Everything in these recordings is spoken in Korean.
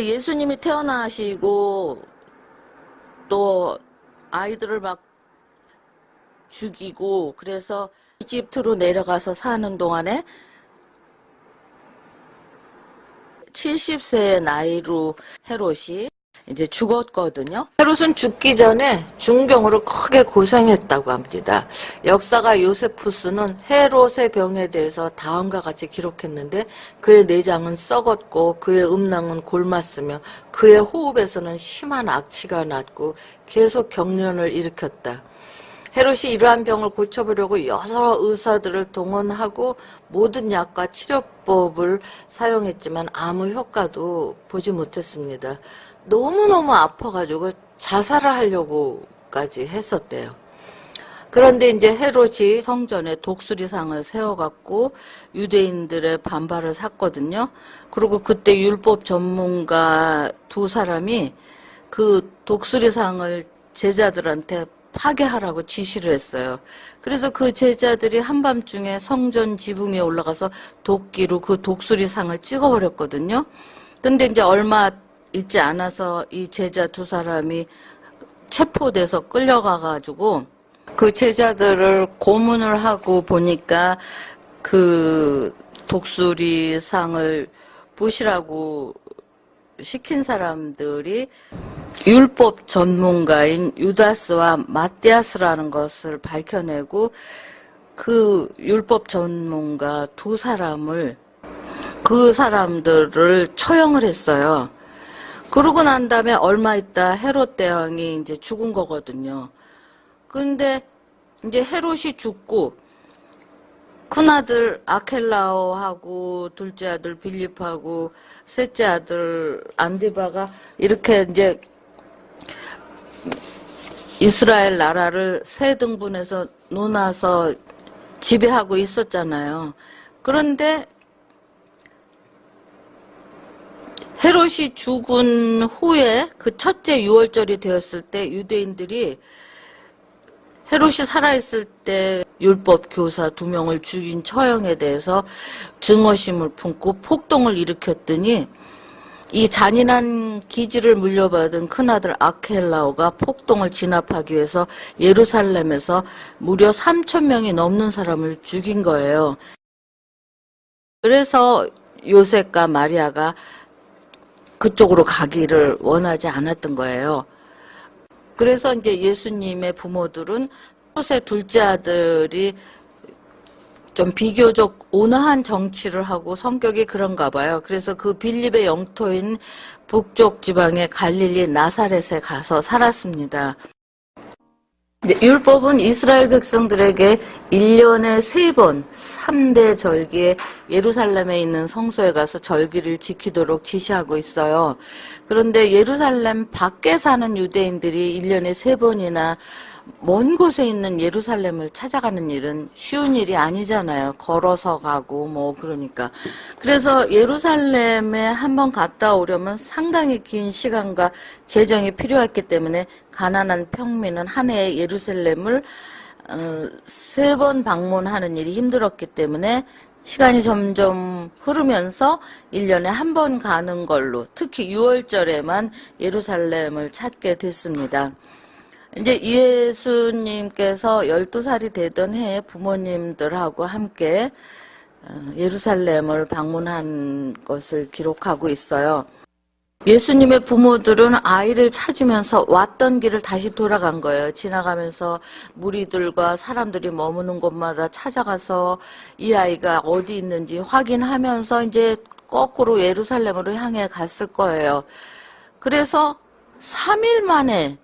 예수님이 태어나시고 또 아이들을 막 죽이고 그래서 이집트로 내려가서 사는 동안에 70세의 나이로 헤롯이 이제 죽었거든요. 헤롯은 죽기 전에 중병으로 크게 고생했다고 합니다. 역사가 요세푸스는 헤롯의 병에 대해서 다음과 같이 기록했는데 그의 내장은 썩었고 그의 음낭은 골맞으며 그의 호흡에서는 심한 악취가 났고 계속 경련을 일으켰다. 헤롯이 이러한 병을 고쳐보려고 여러 의사들을 동원하고 모든 약과 치료법을 사용했지만 아무 효과도 보지 못했습니다. 너무너무 아파가지고 자살을 하려고까지 했었대요. 그런데 이제 헤롯이 성전에 독수리상을 세워갖고 유대인들의 반발을 샀거든요. 그리고 그때 율법 전문가 두 사람이 그 독수리상을 제자들한테 파괴하라고 지시를 했어요. 그래서 그 제자들이 한밤중에 성전 지붕 위에 올라가서 도끼로 그 독수리상을 찍어버렸거든요. 근데 이제 얼마 있지 않아서 이 제자 두 사람이 체포돼서 끌려가가지고 그 제자들을 고문을 하고 보니까 그 독수리상을 부시라고 시킨 사람들이 율법 전문가인 유다스와 마띠아스라는 것을 밝혀내고 그 율법 전문가 두 사람을 그 사람들을 처형을 했어요. 그러고 난 다음에 얼마 있다 헤롯 대왕이 이제 죽은 거거든요. 근데 이제 헤롯이 죽고 큰아들 아켈라오하고 둘째 아들 빌립하고 셋째 아들 안디바가 이렇게 이제 이스라엘 나라를 세 등분해서 논아서 지배하고 있었잖아요. 그런데 헤롯이 죽은 후에 그 첫째 유월절이 되었을 때 유대인들이 헤롯이 살아있을 때 율법 교사 2명을 죽인 처형에 대해서 증오심을 품고 폭동을 일으켰더니 이 잔인한 기지를 물려받은 큰아들 아켈라오가 폭동을 진압하기 위해서 예루살렘에서 무려 3,000명이 넘는 사람을 죽인 거예요. 그래서 요셉과 마리아가 그쪽으로 가기를 원하지 않았던 거예요. 그래서 이제 예수님의 부모들은 헤롯의 둘째 아들이 좀 비교적 온화한 정치를 하고 성격이 그런가 봐요. 그래서 그 빌립의 영토인 북쪽 지방의 갈릴리 나사렛에 가서 살았습니다. 율법은 이스라엘 백성들에게 1년에 3번 3대 절기에 예루살렘에 있는 성소에 가서 절기를 지키도록 지시하고 있어요. 그런데 예루살렘 밖에 사는 유대인들이 1년에 3번이나 먼 곳에 있는 예루살렘을 찾아가는 일은 쉬운 일이 아니잖아요. 걸어서 가고 뭐 그러니까. 그래서 예루살렘에 한번 갔다 오려면 상당히 긴 시간과 재정이 필요했기 때문에 가난한 평민은 한 해에 예루살렘을 3번 방문하는 일이 힘들었기 때문에 시간이 점점 흐르면서 1년에 한 번 가는 걸로 특히 6월절에만 예루살렘을 찾게 됐습니다. 이제 예수님께서 12살이 되던 해에 부모님들하고 함께 예루살렘을 방문한 것을 기록하고 있어요. 예수님의 부모들은 아이를 찾으면서 왔던 길을 다시 돌아간 거예요. 지나가면서 무리들과 사람들이 머무는 곳마다 찾아가서 이 아이가 어디 있는지 확인하면서 이제 거꾸로 예루살렘으로 향해 갔을 거예요. 그래서 3일 만에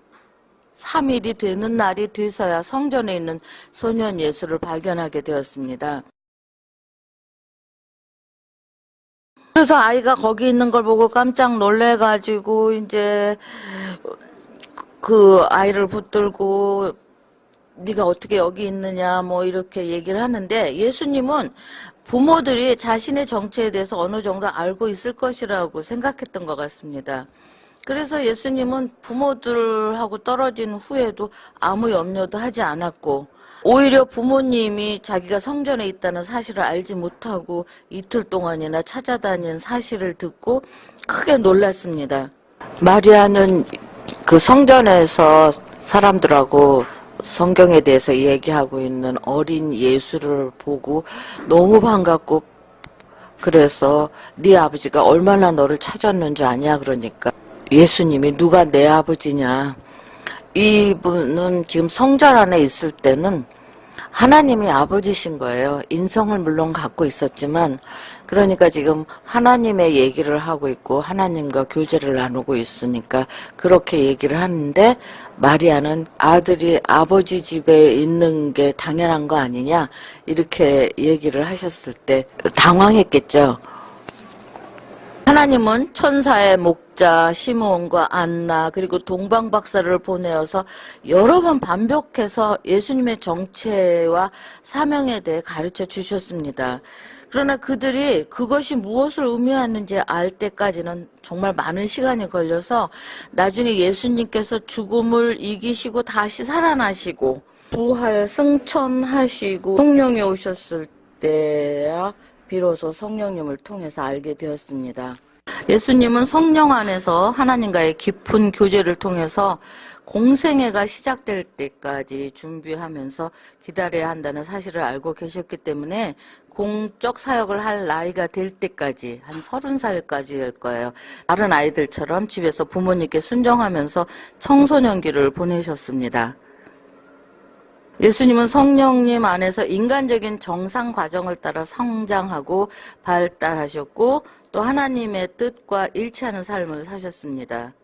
3일이 되는 날이 돼서야 성전에 있는 소년 예수를 발견하게 되었습니다. 그래서 아이가 거기 있는 걸 보고 깜짝 놀래가지고 이제 그 아이를 붙들고 네가 어떻게 여기 있느냐 뭐 이렇게 얘기를 하는데 예수님은 부모들이 자신의 정체에 대해서 어느 정도 알고 있을 것이라고 생각했던 것 같습니다. 그래서 예수님은 부모들하고 떨어진 후에도 아무 염려도 하지 않았고 오히려 부모님이 자기가 성전에 있다는 사실을 알지 못하고 이틀 동안이나 찾아다닌 사실을 듣고 크게 놀랐습니다. 마리아는 그 성전에서 사람들하고 성경에 대해서 얘기하고 있는 어린 예수를 보고 너무 반갑고, 그래서 네 아버지가 얼마나 너를 찾았는지 아냐 그러니까 예수님이 누가 내 아버지냐, 이분은 지금 성전 안에 있을 때는 하나님이 아버지신 거예요. 인성을 물론 갖고 있었지만, 그러니까 지금 하나님의 얘기를 하고 있고 하나님과 교제를 나누고 있으니까 그렇게 얘기를 하는데, 마리아는 아들이 아버지 집에 있는 게 당연한 거 아니냐 이렇게 얘기를 하셨을 때 당황했겠죠. 하나님은 천사의 목자 시므온과 안나 그리고 동방 박사를 보내어서 여러 번 반복해서 예수님의 정체와 사명에 대해 가르쳐 주셨습니다. 그러나 그들이 그것이 무엇을 의미하는지 알 때까지는 정말 많은 시간이 걸려서 나중에 예수님께서 죽음을 이기시고 다시 살아나시고 부활 승천하시고 성령이 오셨을 때야 비로소 성령님을 통해서 알게 되었습니다. 예수님은 성령 안에서 하나님과의 깊은 교제를 통해서 공생애가 시작될 때까지 준비하면서 기다려야 한다는 사실을 알고 계셨기 때문에 공적 사역을 할 나이가 될 때까지 한 30살까지일 거예요. 다른 아이들처럼 집에서 부모님께 순종하면서 청소년기를 보내셨습니다. 예수님은 성령님 안에서 인간적인 정상 과정을 따라 성장하고 발달하셨고 또 하나님의 뜻과 일치하는 삶을 사셨습니다.